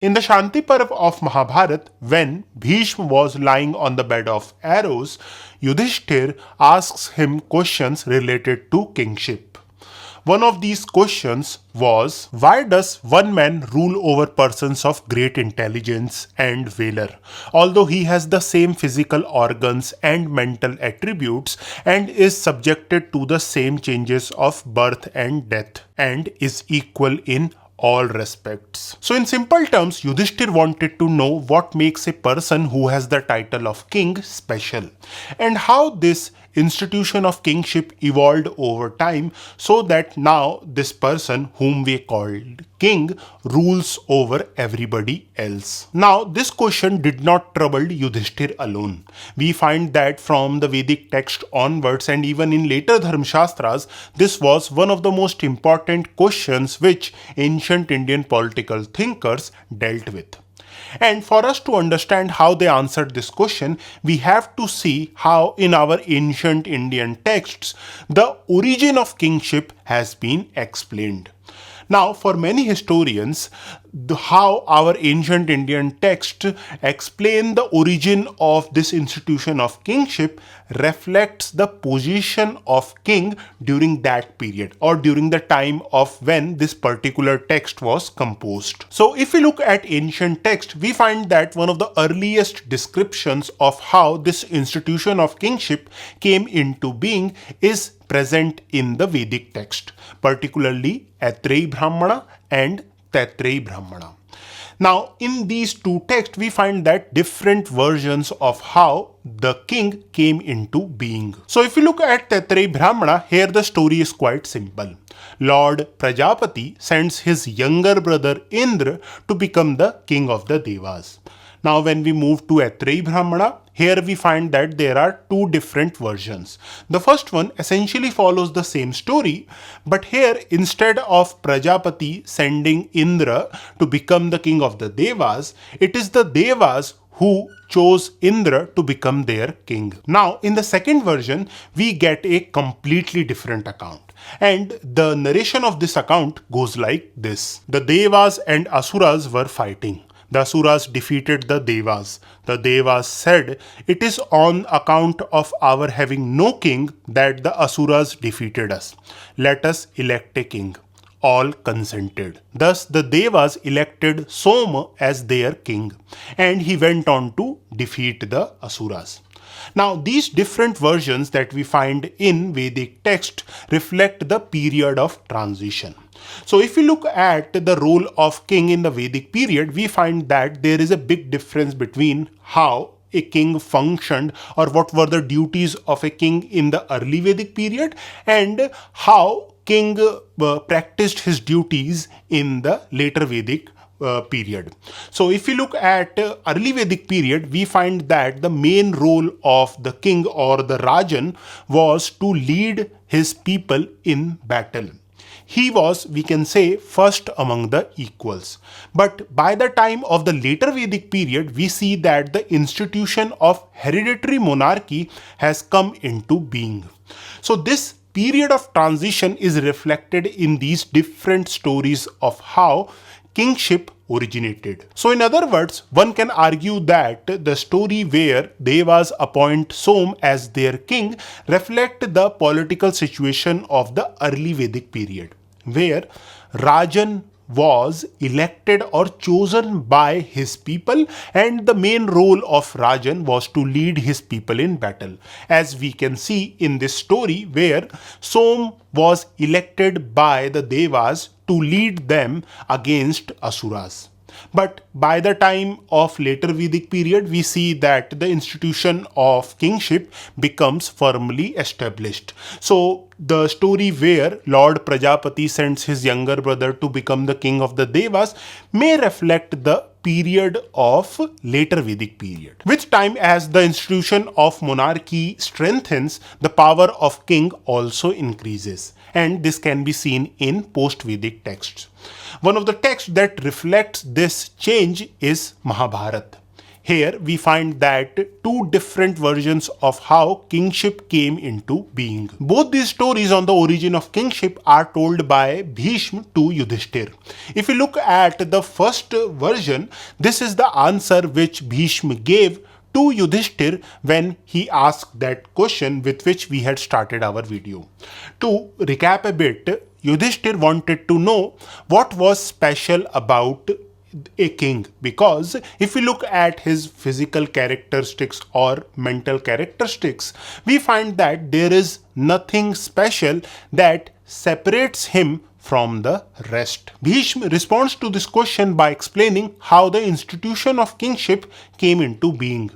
In the Shanti Parv of Mahabharat, when Bhishma was lying on the bed of arrows, Yudhishthir asks him questions related to kingship. One of these questions was, why does one man rule over persons of great intelligence and valor, although he has the same physical organs and mental attributes and is subjected to the same changes of birth and death and is equal in all respects. So in simple terms, Yudhishthir wanted to know what makes a person who has the title of king special and how this institution of kingship evolved over time so that now this person whom we called king rules over everybody else. Now this question did not trouble Yudhishthir alone. We find that from the Vedic text onwards and even in later Dharmashastras, this was one of the most important questions which ancient Indian political thinkers dealt with. And for us to understand how they answered this question, we have to see how in our ancient Indian texts the origin of kingship has been explained. Now, for many historians, how our ancient Indian texts explain the origin of this institution of kingship reflects the position of king during that period or during the time of when this particular text was composed. So if we look at ancient text, we find that one of the earliest descriptions of how this institution of kingship came into being is present in the Vedic text, particularly Aitreyi Brahmana and Taitreyi Brahmana. Now, in these two texts, we find that different versions of how the king came into being. So, if you look at Taitreyi Brahmana, here the story is quite simple. Lord Prajapati sends his younger brother Indra to become the king of the Devas. Now, when we move to Aitreyi Brahmana, here we find that there are two different versions. The first one essentially follows the same story, but here instead of Prajapati sending Indra to become the king of the Devas, it is the Devas who chose Indra to become their king. Now, in the second version, we get a completely different account. And the narration of this account goes like this. The Devas and Asuras were fighting. The Asuras defeated the Devas. The Devas said, "It is on account of our having no king that the Asuras defeated us. Let us elect a king." All consented. Thus the Devas elected Soma as their king, and he went on to defeat the Asuras. Now, these different versions that we find in Vedic text reflect the period of transition. So if we look at the role of king in the Vedic period, we find that there is a big difference between how a king functioned or what were the duties of a king in the early Vedic period and how king practiced his duties in the later Vedic period. So if we look at early Vedic period, we find that the main role of the king or the Rajan was to lead his people in battle. He was, we can say, first among the equals. But by the time of the later Vedic period, we see that the institution of hereditary monarchy has come into being. So this period of transition is reflected in these different stories of how kingship originated. So in other words, one can argue that the story where Devas appoint Som as their king reflect the political situation of the early Vedic period, where Rajan was elected or chosen by his people, and the main role of Rajan was to lead his people in battle, as we can see in this story where Som was elected by the Devas to lead them against Asuras. But by the time of later Vedic period, we see that the institution of kingship becomes firmly established. So the story where Lord Prajapati sends his younger brother to become the king of the Devas may reflect the period of later Vedic period. With time, as the institution of monarchy strengthens, the power of king also increases. And this can be seen in post-Vedic texts. One of the texts that reflects this change is Mahabharata. Here we find that two different versions of how kingship came into being. Both these stories on the origin of kingship are told by Bhishma to Yudhishthir. If we look at the first version, this is the answer which Bhishma gave to Yudhishthir when he asked that question with which we had started our video. To recap a bit, Yudhishthir wanted to know what was special about a king, because if we look at his physical characteristics or mental characteristics, we find that there is nothing special that separates him from the rest. Bhishma responds to this question by explaining how the institution of kingship came into being.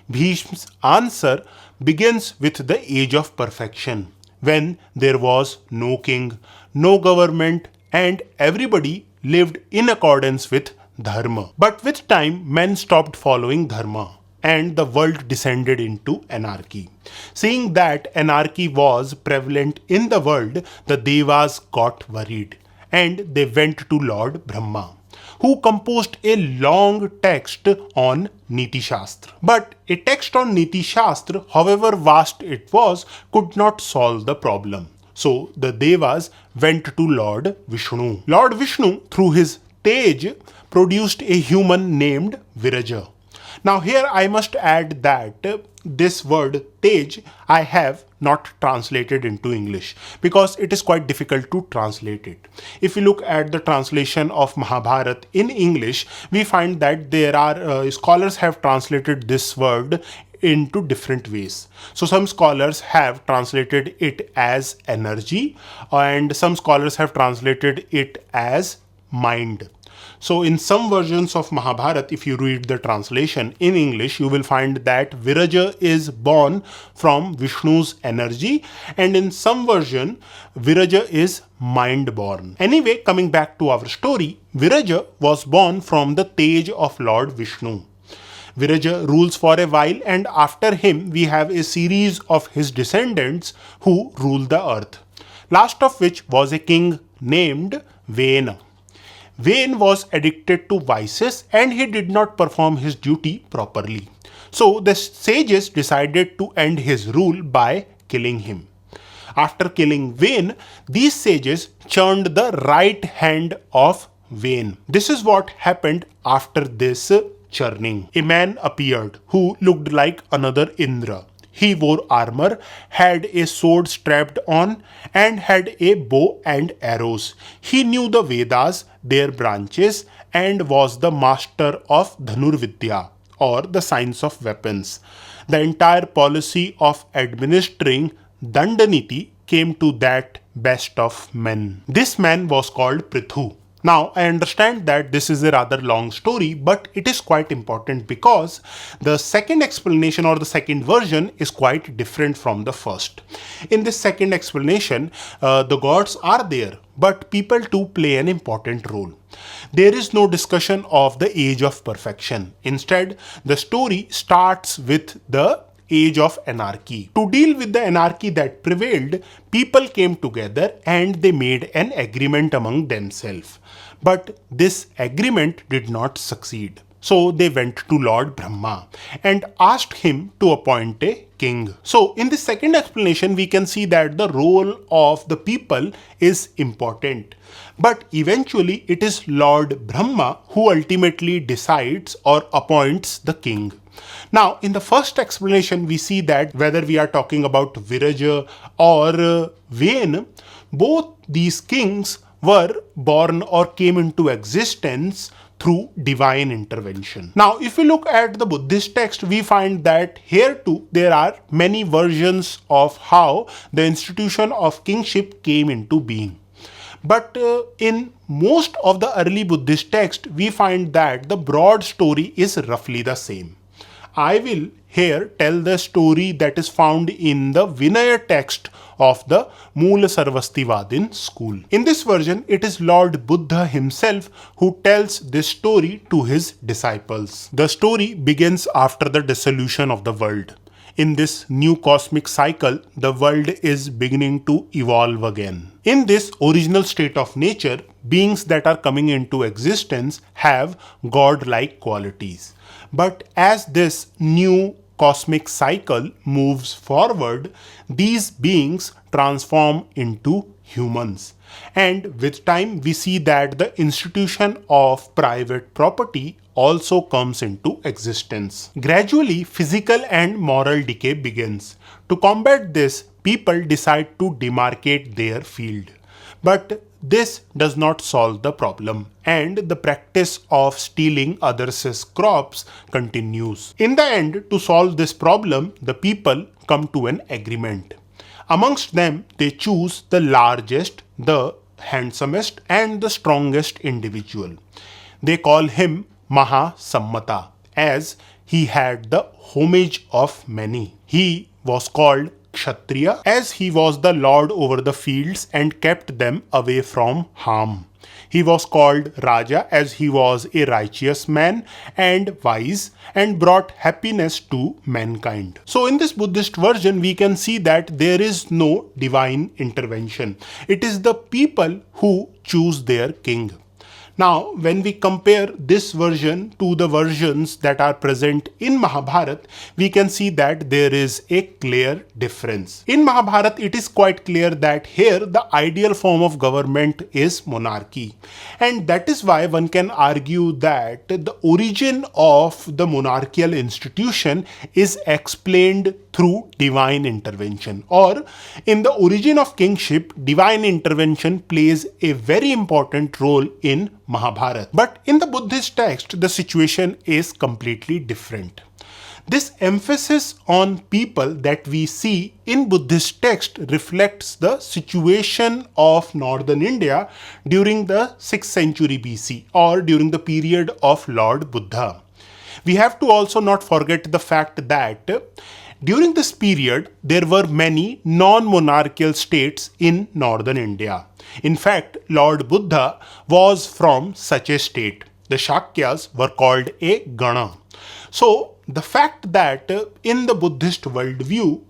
Bhishma's answer begins with the age of perfection, when there was no king, no government, and everybody lived in accordance with dharma. But with time, men stopped following dharma and the world descended into anarchy. Seeing that anarchy was prevalent in the world, the Devas got worried and they went to Lord Brahma, who composed a long text on Niti Shastra. But a text on Niti Shastra, however vast it was, could not solve the problem. So the Devas went to Lord Vishnu. Lord Vishnu, through his Tej, produced a human named Viraja. Now here I must add that this word Tej I have not translated into English because it is quite difficult to translate it. If we look at the translation of Mahabharata in English, we find that there are scholars have translated this word into different ways. So some scholars have translated it as energy and some scholars have translated it as mind. So in some versions of Mahabharata, if you read the translation in English, you will find that Viraja is born from Vishnu's energy, and in some version, Viraja is mind born. Anyway, coming back to our story, Viraja was born from the Tej of Lord Vishnu. Viraja rules for a while, and after him we have a series of his descendants who rule the earth, last of which was a king named Vena. Vain was addicted to vices and he did not perform his duty properly. So the sages decided to end his rule by killing him. After killing Vain, these sages churned the right hand of Vain. This is what happened after this churning. A man appeared who looked like another Indra. He wore armor, had a sword strapped on, and had a bow and arrows. He knew the Vedas, their branches, and was the master of Dhanurvidya, or the science of weapons. The entire policy of administering Dandaniti came to that best of men. This man was called Prithu. Now, I understand that this is a rather long story, but it is quite important because the second explanation or the second version is quite different from the first. In this second explanation, the gods are there, but people too play an important role. There is no discussion of the age of perfection. Instead, the story starts with the age of anarchy. To deal with the anarchy that prevailed, people came together and they made an agreement among themselves. But this agreement did not succeed. So they went to Lord Brahma and asked him to appoint a king. So in the second explanation, we can see that the role of the people is important. But eventually it is Lord Brahma who ultimately decides or appoints the king. Now, in the first explanation, we see that whether we are talking about Viraja or Vain, both these kings were born or came into existence through divine intervention. Now, if we look at the Buddhist text, we find that here too there are many versions of how the institution of kingship came into being. But in most of the early Buddhist text, we find that the broad story is roughly the same. I will here tell the story that is found in the Vinaya text of the Moola Sarvastivadin school. In this version, it is Lord Buddha himself who tells this story to his disciples. The story begins after the dissolution of the world. In this new cosmic cycle, the world is beginning to evolve again. In this original state of nature, beings that are coming into existence have godlike qualities. But as this new cosmic cycle moves forward, these beings transform into humans. And with time, we see that the institution of private property also comes into existence. Gradually, physical and moral decay begins. To combat this, people decide to demarcate their field. But this does not solve the problem, and the practice of stealing others' crops continues. In the end, to solve this problem, the people come to an agreement. Amongst them, they choose the largest, the handsomest, and the strongest individual. They call him Mahasammata, as he had the homage of many. He was called Kshatriya, as he was the lord over the fields and kept them away from harm. He was called Raja, as he was a righteous man and wise and brought happiness to mankind. So in this Buddhist version, we can see that there is no divine intervention. It is the people who choose their king. Now, when we compare this version to the versions that are present in Mahabharata, we can see that there is a clear difference. In Mahabharata, it is quite clear that here the ideal form of government is monarchy. And that is why one can argue that the origin of the monarchical institution is explained through divine intervention. Or in the origin of kingship, divine intervention plays a very important role in Mahabharata. But in the Buddhist text, the situation is completely different. This emphasis on people that we see in Buddhist text reflects the situation of northern India during the 6th century BC or during the period of Lord Buddha. We have to also not forget the fact that during this period, there were many non-monarchical states in northern India. In fact, Lord Buddha was from such a state. The Shakyas were called a Gana. So, the fact that in the Buddhist worldview,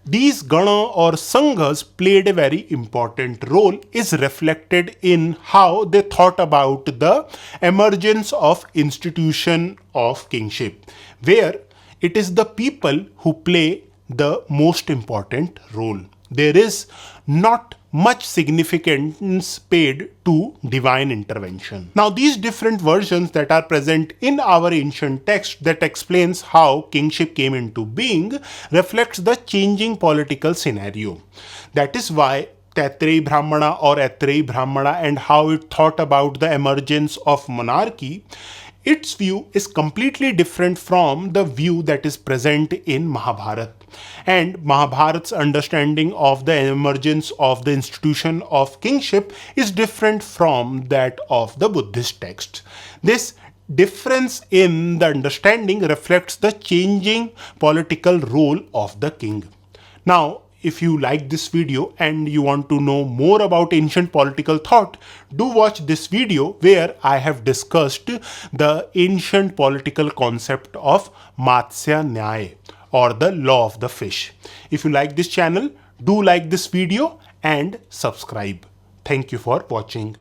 these Gana or Sanghas played a very important role is reflected in how they thought about the emergence of institution of kingship, where it is the people who play the most important role. There is not much significance paid to divine intervention. Now, these different versions that are present in our ancient text that explains how kingship came into being reflects the changing political scenario. That is why Taitreyi Brahmana or Aitreyi Brahmana and how it thought about the emergence of monarchy, its view is completely different from the view that is present in Mahabharata. And Mahabharat's understanding of the emergence of the institution of kingship is different from that of the Buddhist text. This difference in the understanding reflects the changing political role of the king. Now, if you like this video and you want to know more about ancient political thought, do watch this video where I have discussed the ancient political concept of Matsya Nyaya or the law of the fish. If you like this channel, do like this video and subscribe. Thank you for watching.